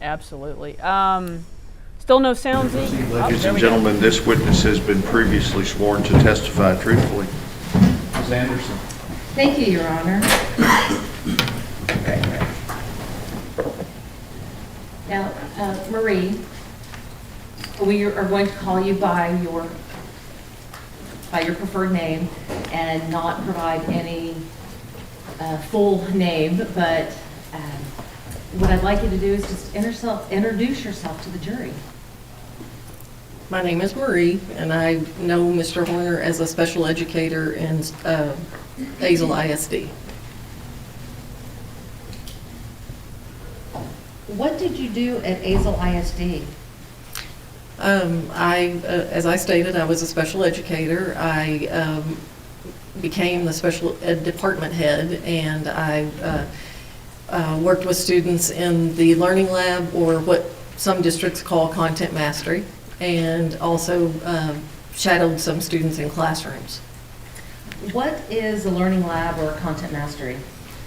Absolutely. Still no sound, Z? Ladies and gentlemen, this witness has been previously sworn to testify truthfully. Ms. Anderson. Thank you, Your Honor. Now, Marie, we are going to call you by your preferred name and not provide any full name, but what I'd like you to do is just introduce yourself to the jury. My name is Marie, and I know Mr. Horner as a special educator in Azle ISD. What did you do at Azle ISD? As I stated, I was a special educator. I became the special ed department head, and I worked with students in the learning lab, or what some districts call content mastery, and also shadowed some students in classrooms. What is a learning lab or content mastery?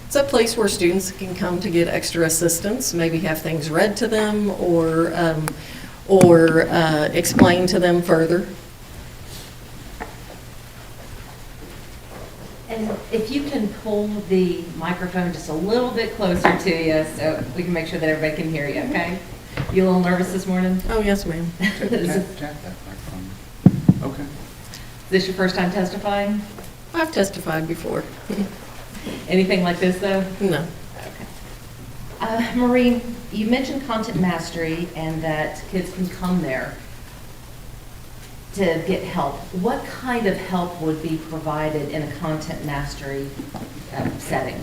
It's a place where students can come to get extra assistance, maybe have things read to them, or explain to them further. And if you can pull the microphone just a little bit closer to you so we can make sure that everybody can hear you, okay? You a little nervous this morning? Oh, yes, ma'am. Tap that microphone. Okay. Is this your first time testifying? I've testified before. Anything like this, though? No. Okay. Marie, you mentioned content mastery and that kids can come there to get help. What kind of help would be provided in a content mastery setting?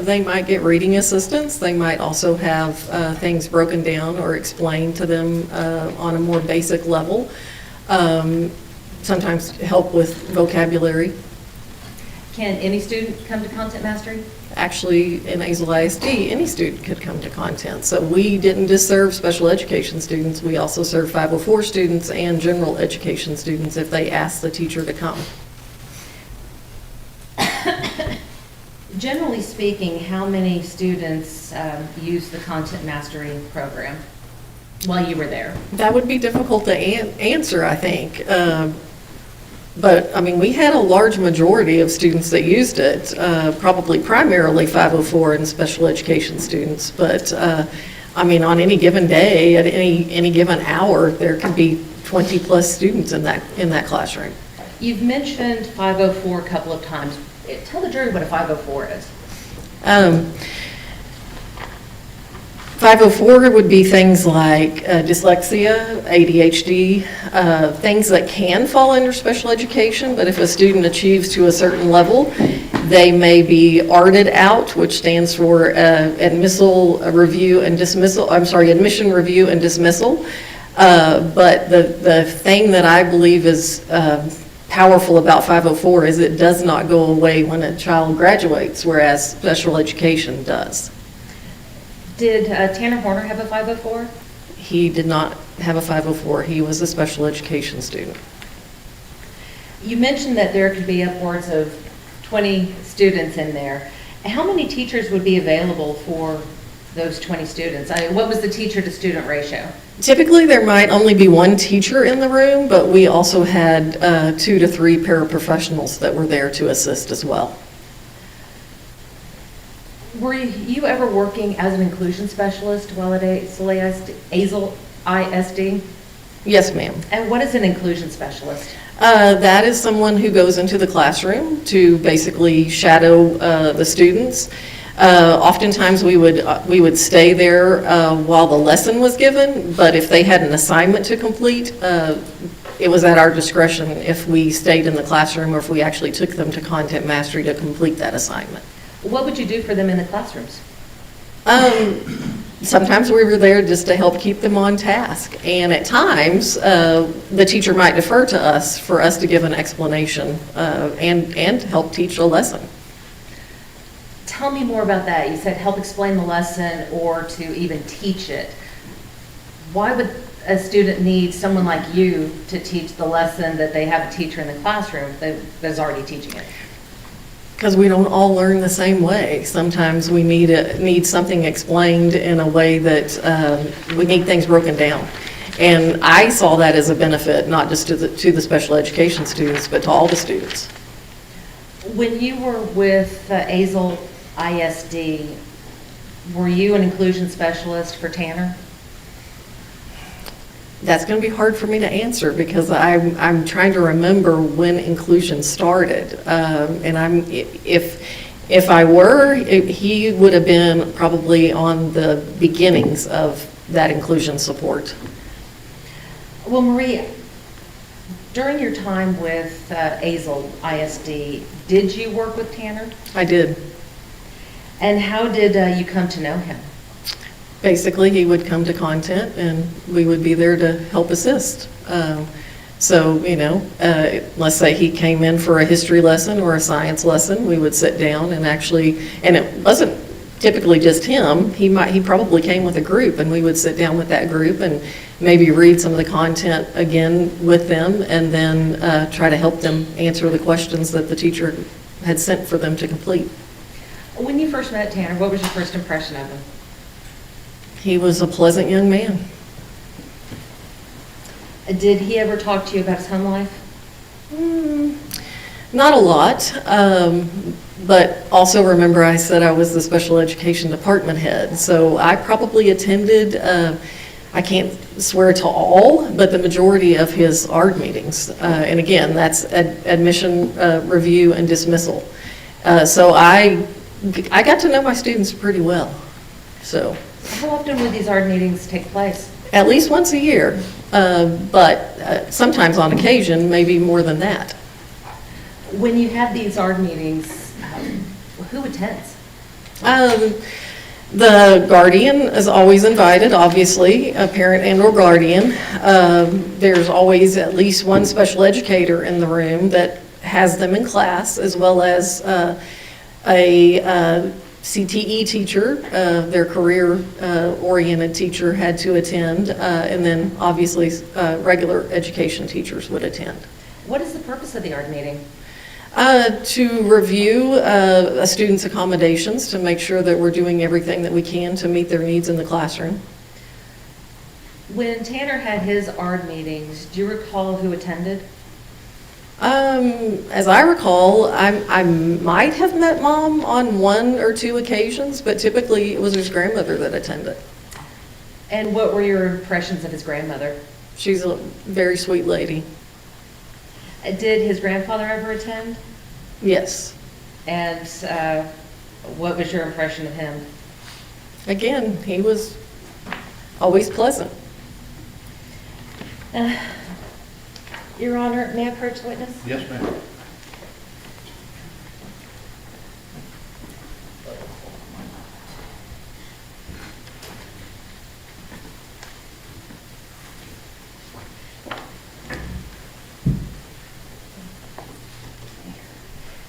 They might get reading assistance. They might also have things broken down or explained to them on a more basic level. Sometimes help with vocabulary. Can any student come to content mastery? Actually, in Azle ISD, any student could come to content. So we didn't just serve special education students. We also serve 504 students and general education students if they ask the teacher to come. Generally speaking, how many students use the content mastery program while you were there? That would be difficult to answer, I think. But, I mean, we had a large majority of students that used it, probably primarily 504 and special education students. But, I mean, on any given day, at any given hour, there could be 20-plus students in that classroom. You've mentioned 504 a couple of times. Tell the jury what a 504 is. 504 would be things like dyslexia, ADHD, things that can fall under special education, but if a student achieves to a certain level, they may be ARTed out, which stands for admission review and dismissal. But the thing that I believe is powerful about 504 is it does not go away when a child graduates, whereas special education does. Did Tanner Horner have a 504? He did not have a 504. He was a special education student. You mentioned that there could be upwards of 20 students in there. How many teachers would be available for those 20 students? What was the teacher-to-student ratio? Typically, there might only be one teacher in the room, but we also had 2 to 3 paraprofessionals that were there to assist as well. Were you ever working as an inclusion specialist while at Azle ISD? Yes, ma'am. And what is an inclusion specialist? That is someone who goes into the classroom to basically shadow the students. Oftentimes we would stay there while the lesson was given, but if they had an assignment to complete, it was at our discretion if we stayed in the classroom or if we actually took them to content mastery to complete that assignment. What would you do for them in the classrooms? Sometimes we were there just to help keep them on task, and at times the teacher might defer to us for us to give an explanation and help teach a lesson. Tell me more about that. You said help explain the lesson or to even teach it. Why would a student need someone like you to teach the lesson that they have a teacher in the classroom that's already teaching it? Because we don't all learn the same way. Sometimes we need something explained in a way that we need things broken down. And I saw that as a benefit, not just to the special education students, but to all the students. When you were with Azle ISD, were you an inclusion specialist for Tanner? That's going to be hard for me to answer because I'm trying to remember when inclusion started. And if I were, he would have been probably on the beginnings of that inclusion support. Well, Marie, during your time with Azle ISD, did you work with Tanner? I did. And how did you come to know him? Basically, he would come to content and we would be there to help assist. So, let's say he came in for a history lesson or a science lesson, we would sit down and and it wasn't typically just him, he probably came with a group and we would sit down with that group and maybe read some of the content again with them and then try to help them answer the questions that the teacher had sent for them to complete. When you first met Tanner, what was your first impression of him? He was a pleasant young man. Did he ever talk to you about his home life? Not a lot, but also remember I said I was the special education department head, so I probably attended, I can't swear to all, but the majority of his ARD meetings. And again, that's admission review and dismissal. So I got to know my students pretty well, so. How often would these ARD meetings take place? At least once a year, but sometimes on occasion, maybe more than that. When you have these ARD meetings, who attends? The guardian is always invited, obviously, a parent and or guardian. There's always at least one special educator in the room that has them in class, as well as a CTE teacher, their career-oriented teacher had to attend, and then obviously regular education teachers would attend. What is the purpose of the ARD meeting? To review a student's accommodations, to make sure that we're doing everything that we can to meet their needs in the classroom. When Tanner had his ARD meetings, do you recall who attended? As I recall, I might have met Mom on one or two occasions, but typically it was his grandmother that attended. And what were your impressions of his grandmother? She's a very sweet lady. Did his grandfather ever attend? Yes. And what was your impression of him? Again, he was always pleasant. Your Honor, may I approach the witness? Yes, ma'am.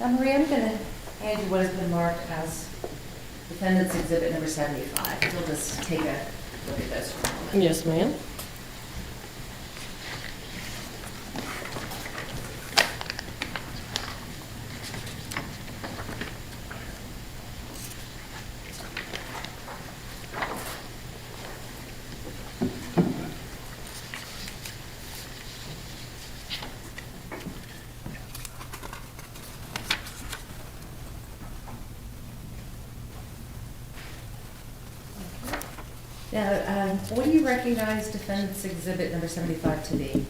Now, Maria, I'm going to hand you what has been marked as Defendant's Exhibit number 75. We'll just take a look at this for a moment. Yes, ma'am. Now, what do you recognize Defendant's Exhibit number 75 to be?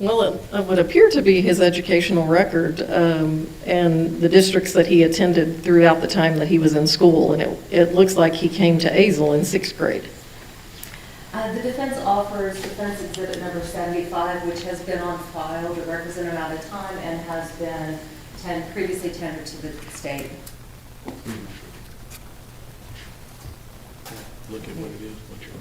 Well, it would appear to be his educational record and the districts that he attended throughout the time that he was in school, and it looks like he came to Azle in 6th grade. The defense offers Defense Exhibit number 75, which has been on file the requisite amount of time and has been previously tendered to the state. Look at what it is, what you're...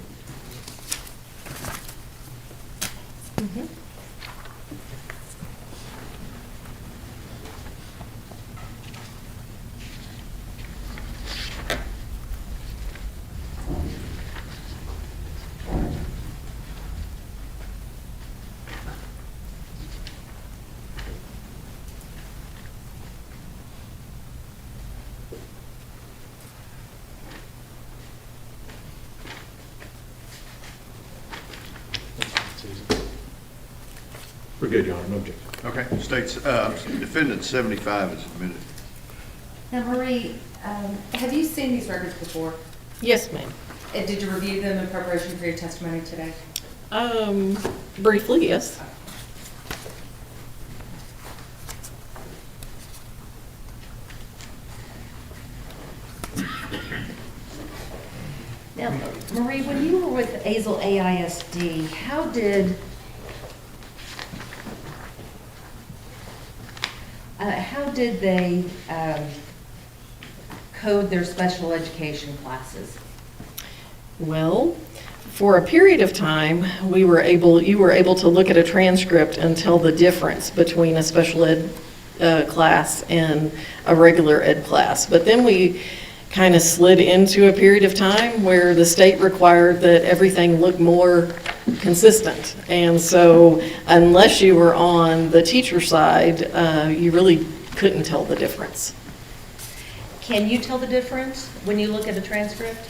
We're good, Your Honor, no objection. Okay, states, defendant 75 is admitted. Now, Marie, have you seen these records before? Yes, ma'am. And did you review them in preparation for your testimony today? Briefly, yes. Now, Marie, when you were with Azle AISD, how did they code their special education classes? Well, for a period of time, you were able to look at a transcript and tell the difference between a special ed class and a regular ed class. But then we kind of slid into a period of time where the state required that everything look more consistent. And so unless you were on the teacher side, you really couldn't tell the difference. Can you tell the difference when you look at a transcript?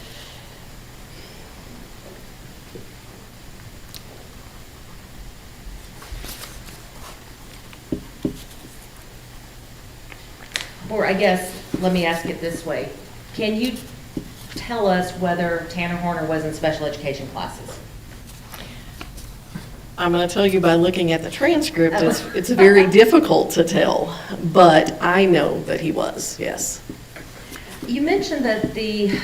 Or I guess, let me ask it this way. Can you tell us whether Tanner Horner was in special education classes? I'm going to tell you by looking at the transcript, it's very difficult to tell, but I know that he was, yes. You mentioned that the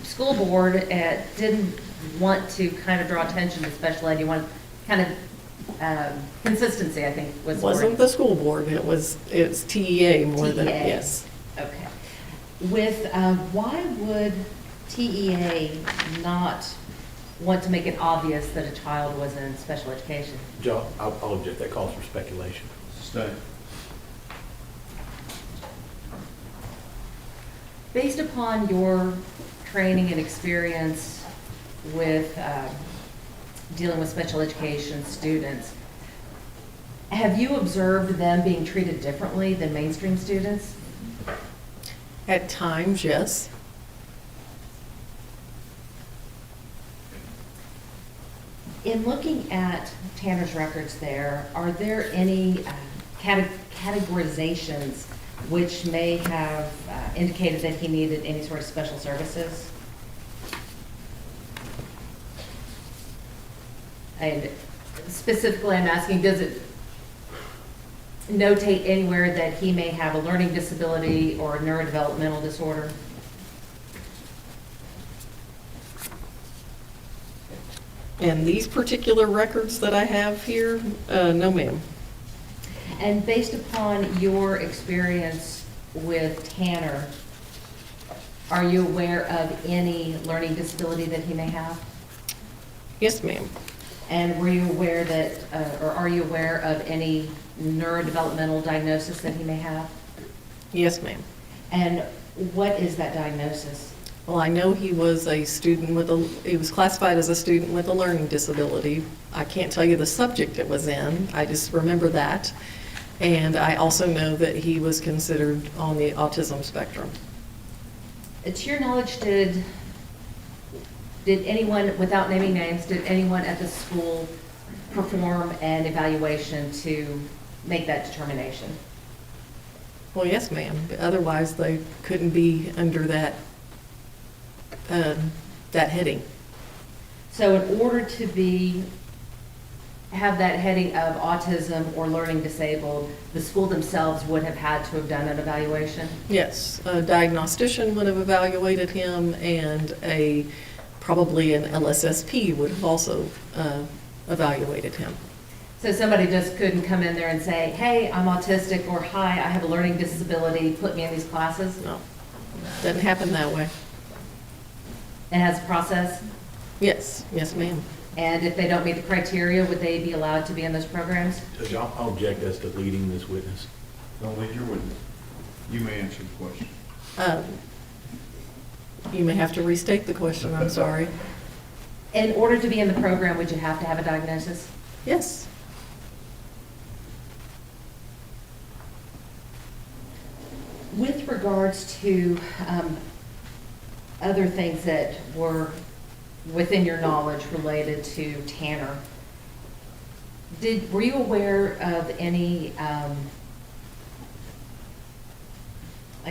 school board didn't want to kind of draw attention to special ed. You want kind of consistency, I think was It the word. wasn't the school board, it was TEA more than, TEA. yes. Okay. Why would TEA not want to make it obvious that a child was in special education? Joe, I'll object, that calls for speculation. Stay. Based upon your training and experience with dealing with special education students, have you observed them being treated differently than mainstream students? At times, yes. In looking at Tanner's records there, are there any categorizations which may have indicated that he needed any sort of special services? And specifically, I'm asking, does it notate anywhere that he may have a learning disability or a neurodevelopmental disorder? And these particular records that I have here, no ma'am. And based upon your experience with Tanner, are you aware of any learning disability that he may have? Yes, ma'am. And were you aware that, or are you aware of any neurodevelopmental diagnosis that he may have? Yes, ma'am. And what is that diagnosis? Well, I know he was a student he was classified as a student with a learning disability. I can't tell you the subject it was in, I just remember that. And I also know that he was considered on the autism spectrum. To your knowledge, did anyone, without naming names, did anyone at the school perform an evaluation to make that determination? Well, yes, ma'am. Otherwise, they couldn't be under that heading. So in order to have that heading of autism or learning disabled, the school themselves would have had to have done an evaluation? Yes, a diagnostician would have evaluated him, and probably an LSSP would have also evaluated him. So somebody just couldn't come in there and say, hey, I'm autistic, or hi, I have a learning disability, put me in these classes? No, doesn't happen that way. It has a process? Yes, yes, ma'am. And if they don't meet the criteria, would they be allowed to be in those programs? Judge, I'll object as to leading this witness. Don't lead your witness. You may answer the question. You may have to restate the question, I'm sorry. In order to be in the program, would you have to have a diagnosis? Yes. With regards to other things that were within your knowledge related to Tanner, Were you aware of any, I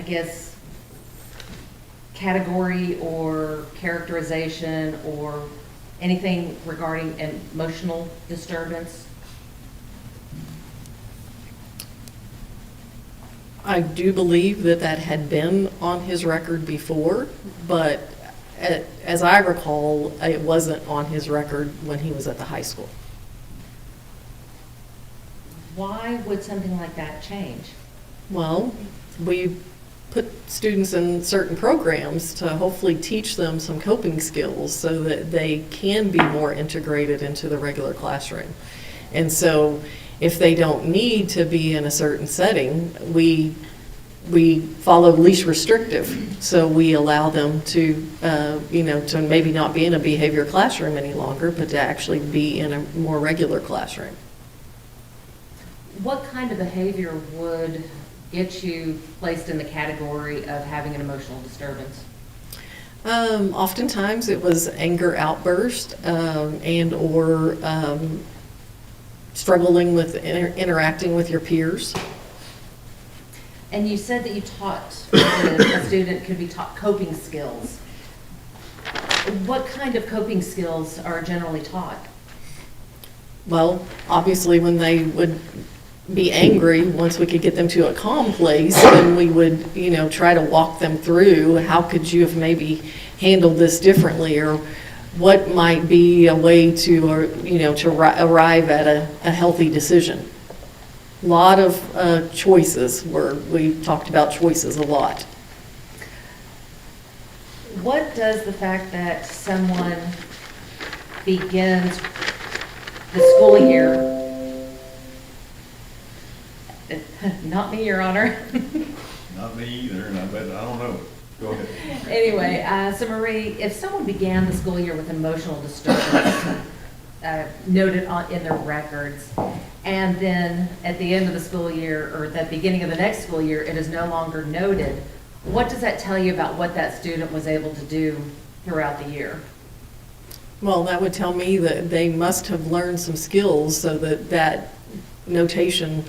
guess, category or characterization or anything regarding emotional disturbance? I do believe that that had been on his record before, but as I recall, it wasn't on his record when he was at the high school. Why would something like that change? Well, we put students in certain programs to hopefully teach them some coping skills so that they can be more integrated into the regular classroom. And so if they don't need to be in a certain setting, we follow least restrictive. So we allow them to, to maybe not be in a behavior classroom any longer, but to actually be in a more regular classroom. What kind of behavior would get you placed in the category of having an emotional disturbance? Oftentimes it was anger outburst and or struggling with interacting with your peers. And you said that you taught, that a student could be taught coping skills. What kind of coping skills are generally taught? Well, obviously when they would be angry, once we could get them to a calm place, then we would, try to walk them through, how could you have maybe handled this differently, or what might be a way to, arrive at a healthy decision. A lot of choices, we talked about choices a lot. What does the fact that someone begins the school year, not me, Your Honor. Not me either, and I don't know. Go ahead. Anyway, so Marie, if someone began the school year with emotional disturbance noted in their records, and then at the end of the school year or at the beginning of the next school year, it is no longer noted, what does that tell you about what that student was able to do throughout the year? Well, that would tell me that they must have learned some skills so that that notation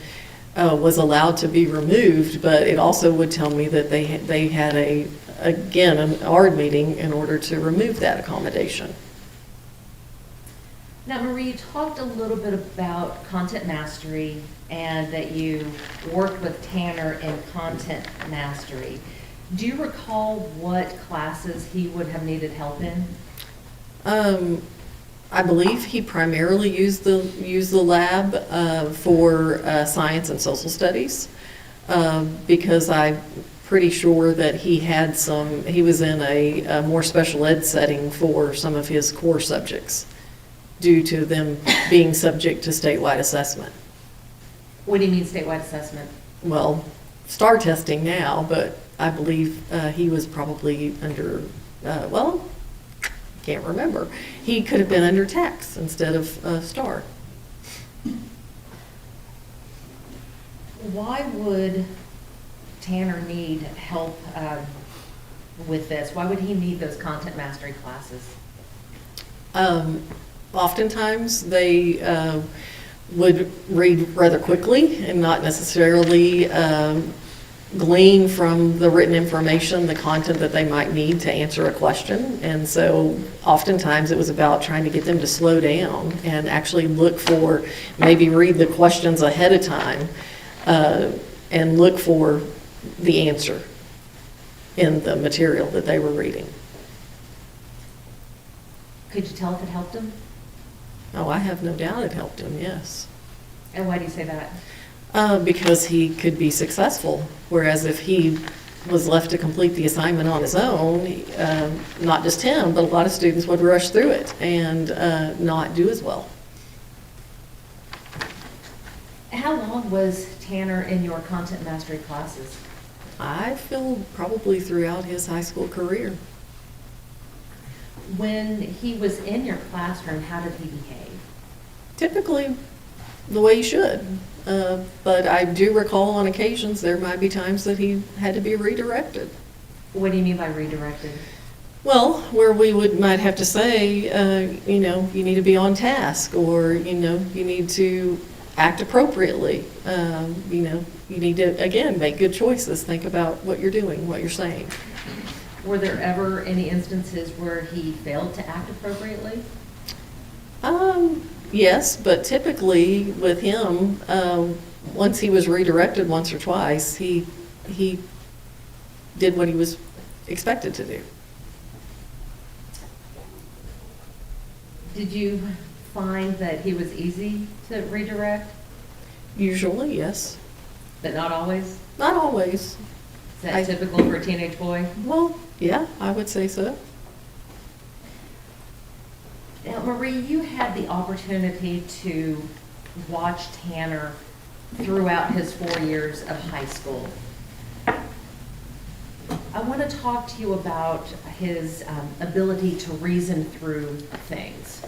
was allowed to be removed, but it also would tell me that they had an ARD meeting in order to remove that accommodation. Now, Marie, you talked a little bit about content mastery and that you worked with Tanner in content mastery. Do you recall what classes he would have needed help in? I believe he primarily used the lab for science and social studies because I'm pretty sure that he was in a more special ed setting for some of his core subjects due to them being subject to statewide assessment. What do you mean statewide assessment? Well, STAR testing now, but I believe he was probably under, can't remember. He could have been under TAX instead of STAR. Why would Tanner need help with this? Why would he need those content mastery classes? Oftentimes they would read rather quickly and not necessarily glean from the written information the content that they might need to answer a question. And so oftentimes it was about trying to get them to slow down and actually look for, maybe read the questions ahead of time and look for the answer in the material that they were reading. Could you tell if it helped him? Oh, I have no doubt it helped him, yes. And why do you say that? Because he could be successful, whereas if he was left to complete the assignment on his own, not just him, but a lot of students would rush through it and not do as well. How long was Tanner in your content mastery classes? I feel probably throughout his high school career. When he was in your classroom, how did he behave? Typically the way he should. But I do recall on occasions there might be times that he had to be redirected. What do you mean by redirected? Well, where we might have to say, you need to be on task, or, you need to act appropriately. You need to, again, make good choices, think about what you're doing, what you're saying. Were there ever any instances where he failed to act appropriately? Yes, but typically with him, once he was redirected once or twice, he did what he was expected to do. Did you find that he was easy to redirect, Usually, yes. but not always? Not always. Is that typical for a teenage boy? Well, yeah, I would say so. Now, Marie, you had the opportunity to watch Tanner throughout his 4 years of high school. I want to talk to you about his ability to reason through things.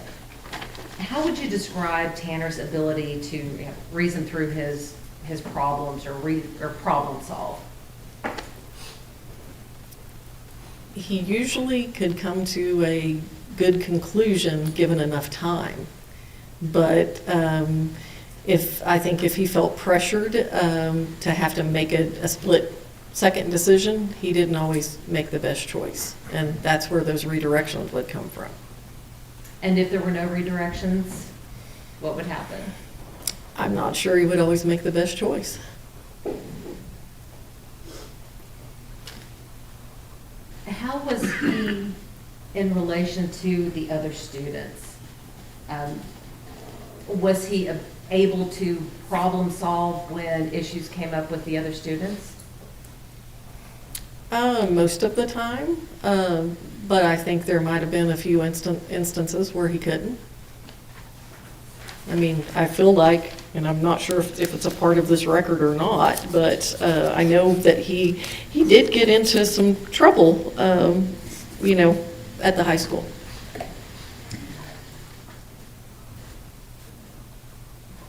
How would you describe Tanner's ability to reason through his problems or problem solve? He usually could come to a good conclusion given enough time. But I think if he felt pressured to have to make a split-second decision, he didn't always make the best choice. And that's where those redirections would come from. And if there were no redirections, what would happen? I'm not sure he would always make the best choice. How was he in relation to the other students? Was he able to problem solve when issues came up with the other students? Most of the time, but I think there might have been a few instances where he couldn't. I mean, I feel like, and I'm not sure if it's a part of this record or not, but I know that he did get into some trouble, at the high school.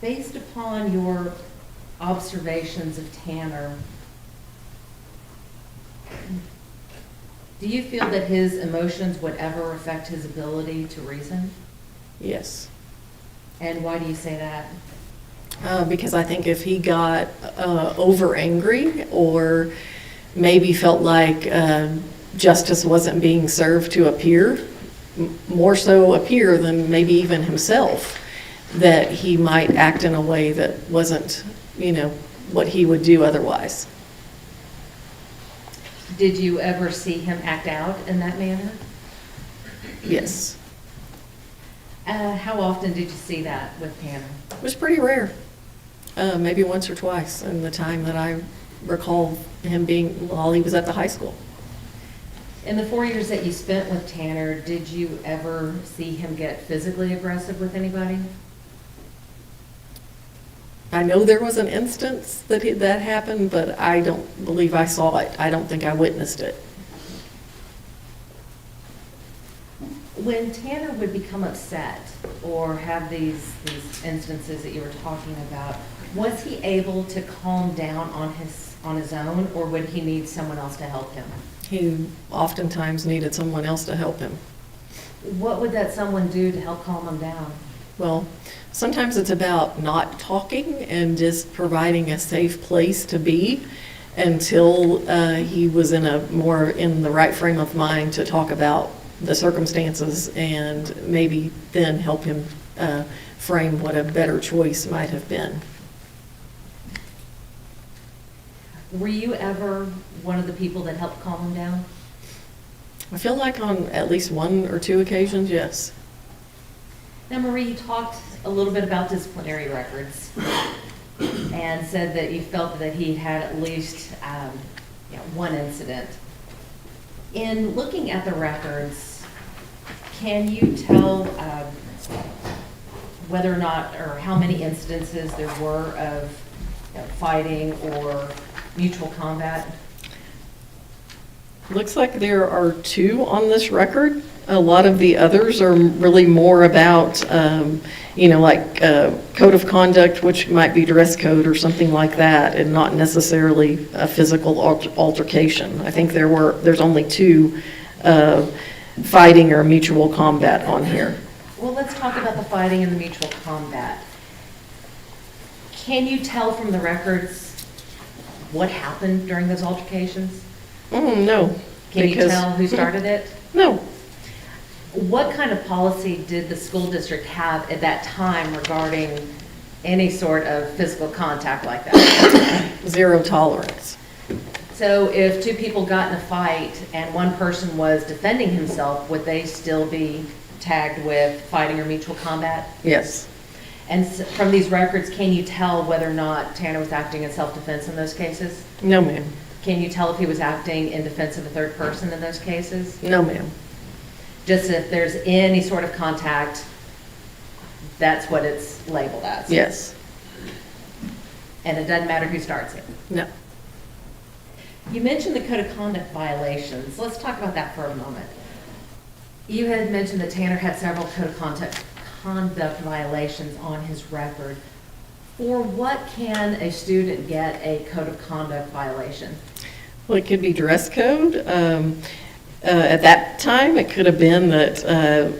Based upon your observations of Tanner, do you feel that his emotions would ever affect his ability to reason? Yes. And why do you say that? Because I think if he got over angry, or maybe felt like justice wasn't being served to a peer, more so a peer than maybe even himself, that he might act in a way that wasn't, what he would do otherwise. Did you ever see him act out in that manner? Yes. How often did you see that with Tanner? It was pretty rare. Maybe once or twice in the time that I recall him being while he was at the high school. In the 4 years that you spent with Tanner, did you ever see him get physically aggressive with anybody? I know there was an instance that happened, but I don't believe I saw it. I don't think I witnessed it. When Tanner would become upset or have these instances that you were talking about, was he able to calm down on his own, or would he need someone else to help him? He oftentimes needed someone else to help him. What would that someone do to help calm him down? Well, sometimes it's about not talking and just providing a safe place to be until he was in the right frame of mind to talk about the circumstances, and maybe then help him frame what a better choice might have been. Were you ever one of the people that helped calm him down? I feel like on at least one or two occasions, yes. Now, Marie, you talked a little bit about disciplinary records and said that you felt that he had at least one incident. In looking at the records, can you tell whether or not, or how many instances there were of fighting or mutual combat? Looks like there are 2 on this record. A lot of the others are really more about, like code of conduct, which might be dress code or something like that, and not necessarily a physical altercation. I think there's only 2 fighting or mutual combat on here. Well, let's talk about the fighting and the mutual combat. Can you tell from the records what happened during those altercations? No. Can you because- tell who started it? No. What kind of policy did the school district have at that time regarding any sort of physical contact like that? Zero tolerance. So if two people got in a fight and one person was defending himself, would they still be tagged with fighting or mutual combat? Yes. And from these records, can you tell whether or not Tanner was acting in self-defense in those cases? No, ma'am. Can you tell if he was acting in defense of a third person in those cases? No, ma'am. Just if there's any sort of contact, that's what it's labeled as? Yes. And it doesn't matter who starts it? No. You mentioned the code of conduct violations. Let's talk about that for a moment. You had mentioned that Tanner had several code of conduct violations on his record. For what can a student get a code of conduct violation? Well, it could be dress code. At that time, it could have been that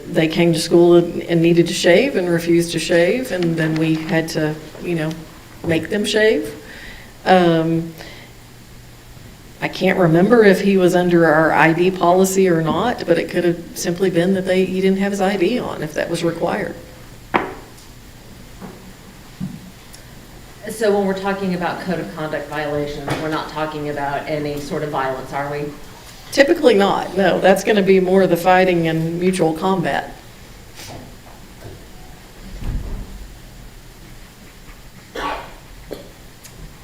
they came to school and needed to shave and refused to shave, and then we had to, make them shave. I can't remember if he was under our ID policy or not, but it could have simply been that he didn't have his ID on if that was required. So when we're talking about code of conduct violations, we're not talking about any sort of violence, are we? Typically not, no. That's going to be more of the fighting and mutual combat.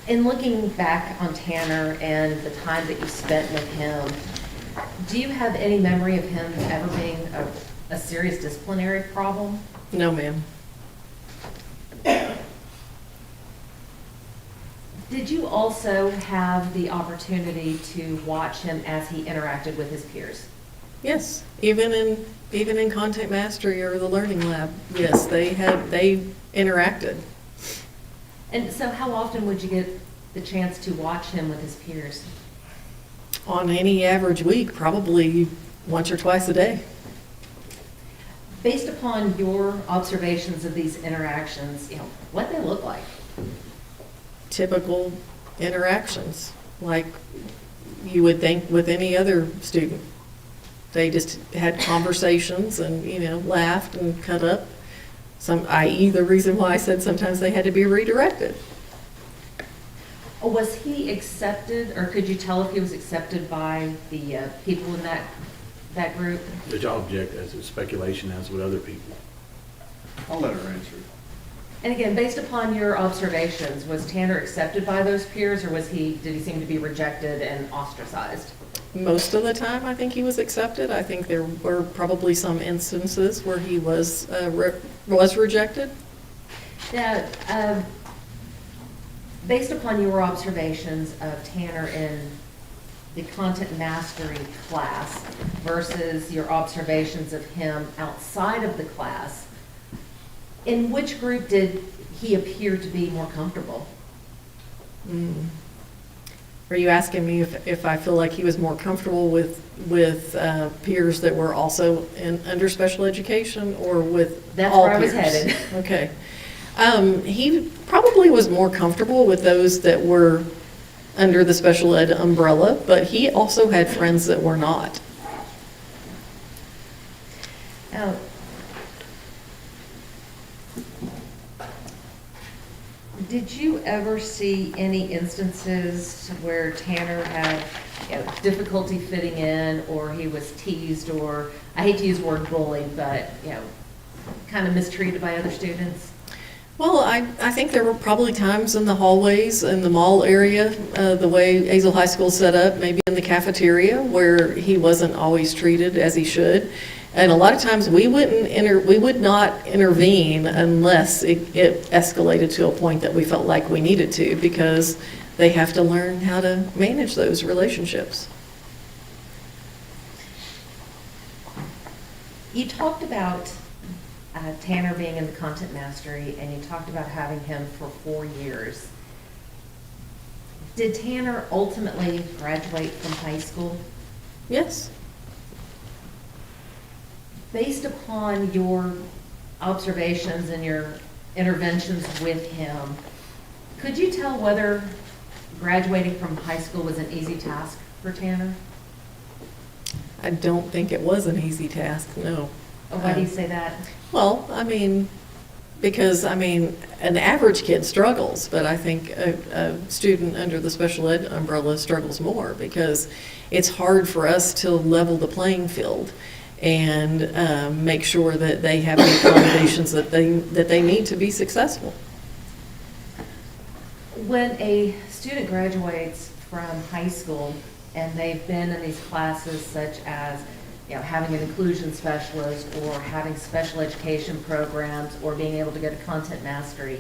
In looking back on Tanner and the time that you spent with him, do you have any memory of him ever being a serious disciplinary problem? No, ma'am. Did you also have the opportunity to watch him as he interacted with his peers? Yes, even in content mastery or the learning lab, yes, they interacted. And so how often would you get the chance to watch him with his peers? On any average week, probably once or twice a day. Based upon your observations of these interactions, what they look like? Typical interactions, like you would think with any other student. They just had conversations and, laughed and cut up. I.e. the reason why I said sometimes they had to be redirected. Was he accepted, or could you tell if he was accepted by the people in that group? Judge, I'll object as a speculation as with other people. I'll let her answer. And again, based upon your observations, was Tanner accepted by those peers, or did he seem to be rejected and ostracized? Most of the time, I think he was accepted. I think there were probably some instances where he was rejected. Now, based upon your observations of Tanner in the content mastery class versus your observations of him outside of the class, in which group did he appear to be more comfortable? Are you asking me if I feel like he was more comfortable with peers that were also under special education or with That's all where I was peers? headed. Okay. He probably was more comfortable with those that were under the special ed umbrella, but he also had friends that were not. Now, did you ever see any instances where Tanner had difficulty fitting in, or he was teased, or, I hate to use the word bullied, but, kind of mistreated by other students? Well, I think there were probably times in the hallways in the mall area, the way Azle High School set up, maybe in the cafeteria, where he wasn't always treated as he should. And a lot of times we would not intervene unless it escalated to a point that we felt like we needed to, because they have to learn how to manage those relationships. You talked about Tanner being in the content mastery, and you talked about having him for 4 years. Did Tanner ultimately graduate from high school? Yes. Based upon your observations and your interventions with him, could you tell whether graduating from high school was an easy task for Tanner? I don't think it was an easy task, no. Why do you say that? Well, I mean, because, I mean, an average kid struggles, but I think a student under the special ed umbrella struggles more because it's hard for us to level the playing field and make sure that they have the accommodations that they need to be successful. When a student graduates from high school and they've been in these classes such as, you know, having an inclusion specialist or having special education programs or being able to go to content mastery,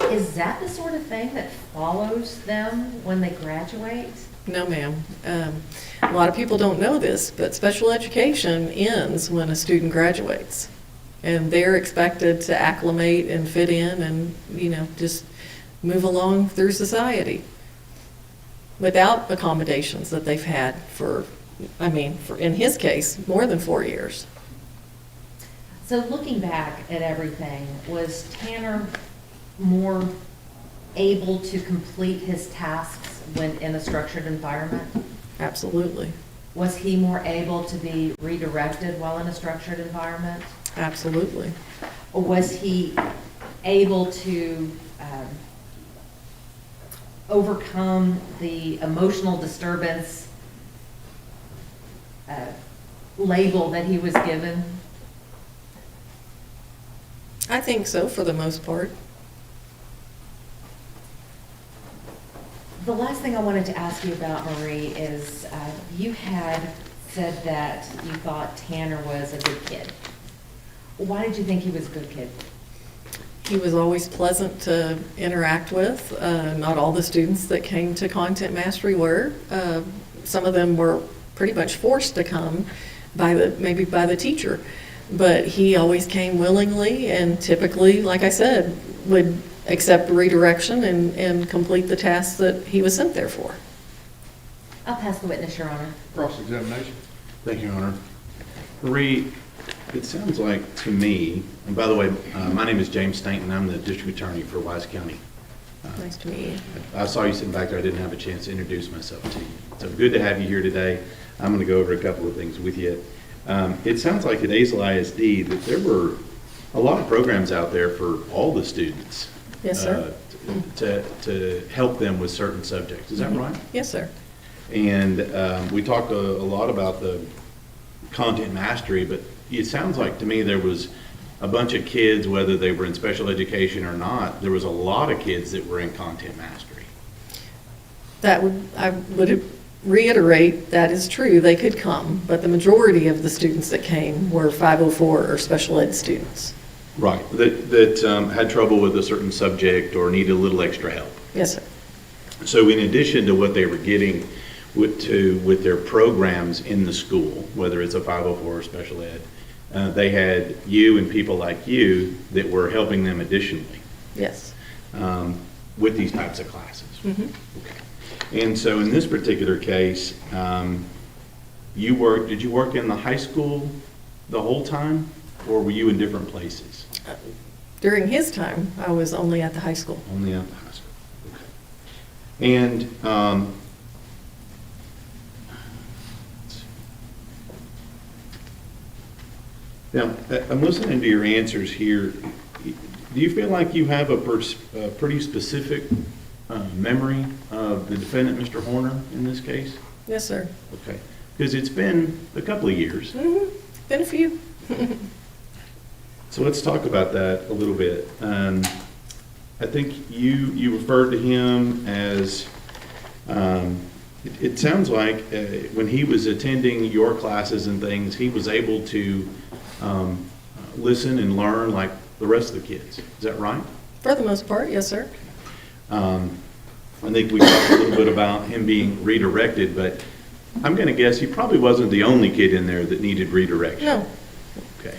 is that the sort of thing that follows them when they graduate? No, ma'am. A lot of people don't know this, but special education ends when a student graduates. And they're expected to acclimate and fit in and, you know, just move along through society without accommodations that they've had for, in his case, more than 4 years. So looking back at everything, was Tanner more able to complete his tasks when in a structured environment? Absolutely. Was he more able to be redirected while in a structured environment? Absolutely. Or was he able to overcome the emotional disturbance label that he was given? I think so, for the most part. The last thing I wanted to ask you about, Marie, is you had said that you thought Tanner was a good kid. Why did you think he was a good kid? He was always pleasant to interact with. Not all the students that came to Content Mastery were. Some of them were pretty much forced to come maybe by the teacher. But he always came willingly and typically, like I said, would accept redirection and complete the tasks that he was sent there for. I'll pass the witness, Your Honor. Cross-examination. Thank you, Your Honor. Marie, it sounds like to me, and by the way, my name is James Stanton. I'm the district attorney for Wise County. Nice to meet you. I saw you sitting back there. I didn't have a chance to introduce myself to you. So good to have you here today. I'm going to go over a couple of things with you. It sounds like at Azle ISD that there were a lot of programs out there for all the students. Yes, sir. To help them with certain subjects. Is that right? Yes, sir. And we talked a lot about the content mastery, but it sounds like to me there was a bunch of kids, whether they were in special education or not, there was a lot of kids that were in content mastery. I would reiterate that is true. They could come, but the majority of the students that came were 504 or special ed students. Right, that had trouble with a certain subject or needed a little extra help. Yes, sir. So in addition to what they were getting with their programs in the school, whether it's a 504 or special ed, they had you and people like you that were helping them additionally. Yes. With these types of classes. Mm-hmm. Okay. And so in this particular case, did you work in the high school the whole time, or were you in different places? During his time, I was only at the high school. Only at the high school. Okay. And now, I'm listening to your answers here. Do you feel like you have a pretty specific memory of the defendant, Mr. Horner, in this case? Yes, sir. Okay. Because it's been a couple of years. Mm-hmm. Been a few. So let's talk about that a little bit. I think you referred to him as, it sounds like when he was attending your classes and things, he was able to listen and learn like the rest of the kids. Is that right? For the most part, yes, sir. I think we talked a little bit about him being redirected, but I'm going to guess he probably wasn't the only kid in there that needed redirection. No. Okay.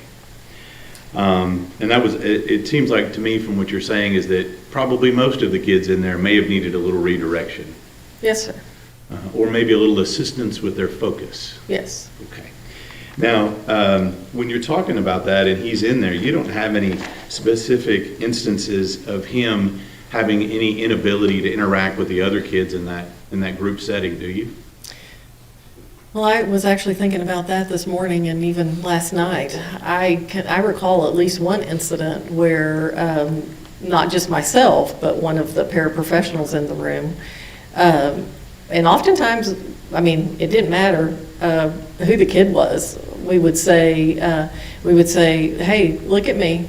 And that was, it seems like to me from what you're saying is that probably most of the kids in there may have needed a little redirection. Yes, sir. Or maybe a little assistance with their focus. Yes. Okay. Now, when you're talking about that and he's in there, you don't have any specific instances of him having any inability to interact with the other kids in that group setting, do you? Well, I was actually thinking about that this morning and even last night. I recall at least one incident where not just myself, but one of the paraprofessionals in the room, and oftentimes, I mean, it didn't matter who the kid was. We would say, hey, look at me.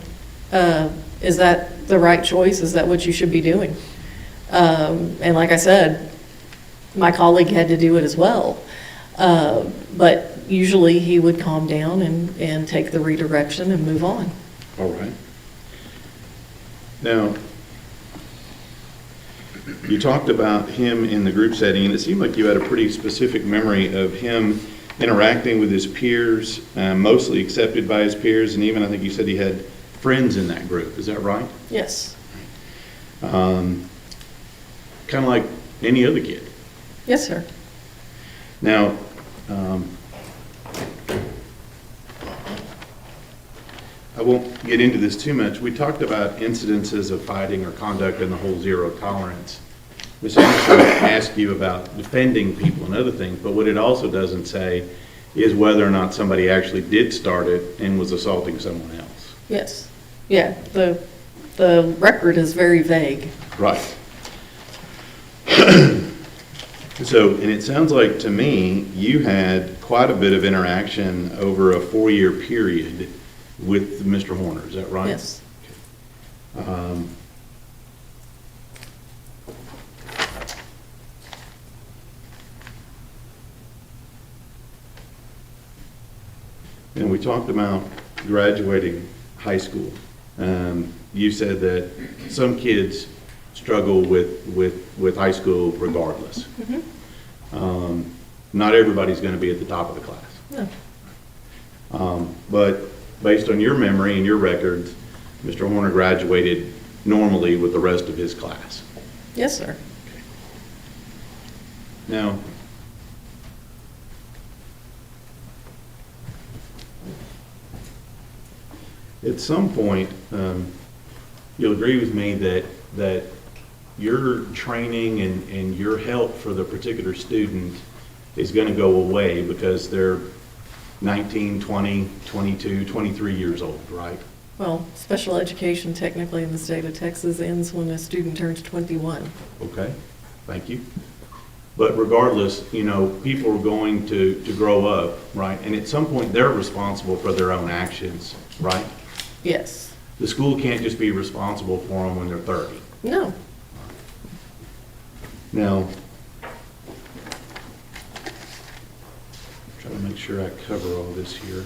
Is that the right choice? Is that what you should be doing? And like I said, my colleague had to do it as well. But usually he would calm down and take the redirection and move on. All right. Now, you talked about him in the group setting, and it seemed like you had a pretty specific memory of him interacting with his peers, mostly accepted by his peers, and even I think you said he had friends in that group. Is that right? Yes. Kind of like any other kid. Yes, sir. Now, I won't get into this too much. We talked about incidences of fighting or conduct and the whole zero tolerance. Ms. Anderson asked you about defending people and other things, but what it also doesn't say is whether or not somebody actually did start it and was assaulting someone else. Yes. Yeah, the record is very vague. Right. So, and it sounds like to me, you had quite a bit of interaction over a 4-year period with Mr. Horner, is that right? Yes. And we talked about graduating high school. You said that some kids struggle with high school regardless. Mm-hmm. Not everybody's going to be at the top of the class. No. But based on your memory and your records, Mr. Horner graduated normally with the rest of his class. Yes, sir. Now, at some point, you'll agree with me that your training and your help for the particular student is going to go away because they're 19, 20, 22, 23 years old, right? Well, special education technically in the state of Texas ends when a student turns 21. Okay, thank you. But regardless, you know, people are going to grow up, right? And at some point, they're responsible for their own actions, right? Yes. The school can't just be responsible for them when they're 30. No. Now, try to make sure I cover all this here.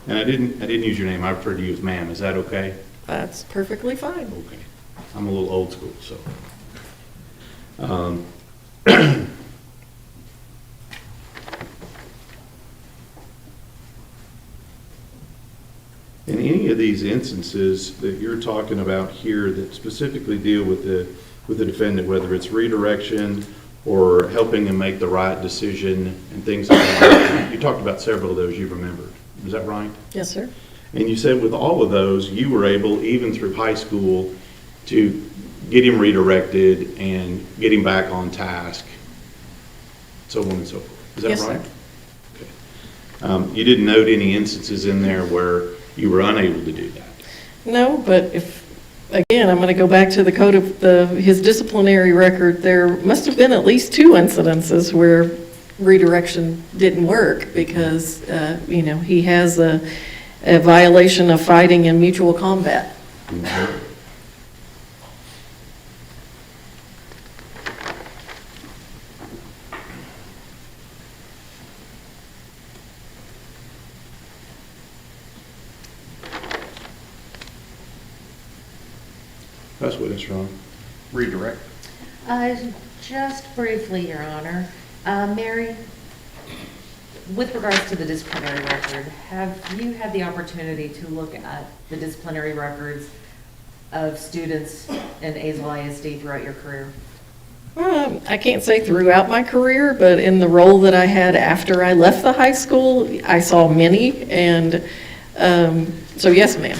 And I didn't use your name. I referred to you as ma'am. Is that okay? That's perfectly fine. Okay. I'm a little old school, so. In any of these instances that you're talking about here that specifically deal with the defendant, whether it's redirection or helping them make the right decision and things like that, you talked about several of those you remembered. Is that right? Yes, sir. And you said with all of those, you were able, even through high school, to get him redirected and get him back on task, so on and so forth. Is that Yes, right? sir. Okay. You didn't note any instances in there where you were unable to do that? No, but if, again, I'm going to go back to the code of his disciplinary record, there must have been at least 2 incidences where redirection didn't work because, you know, he has a violation of fighting and mutual combat. Mm-hmm. That's what it's wrong. Redirect. Just briefly, Your Honor. Mary, with regards to the disciplinary record, have you had the opportunity to look at the disciplinary records of students in Azle ISD throughout your career? I can't say throughout my career, but in the role that I had after I left the high school, I saw many, and so yes, ma'am.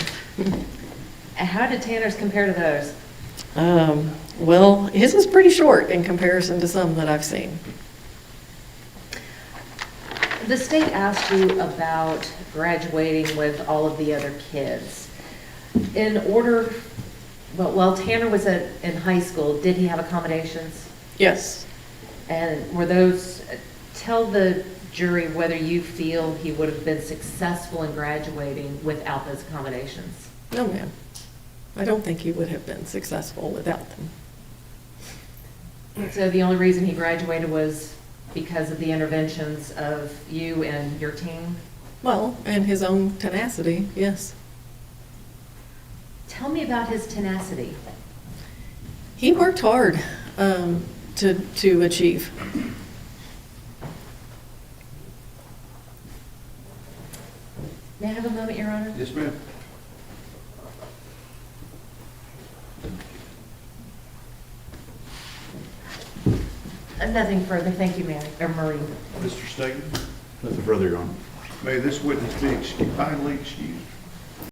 How did Tanner's compare to those? Well, his is pretty short in comparison to some that I've seen. The state asked you about graduating with all of the other kids. In order, well, while Tanner was in high school, did he have accommodations? Yes. And were those, tell the jury whether you feel he would have been successful in graduating without those accommodations. No, ma'am. I don't think he would have been successful without them. So the only reason he graduated was because of the interventions of you and your team? Well, and his own tenacity, yes. Tell me about his tenacity. He worked hard to achieve. May I have a moment, Your Honor? Yes, ma'am. Nothing further. Thank you, Mary, or Marie. Mr. Stegman, Nothing further, Your Honor. may this witness be kindly excused?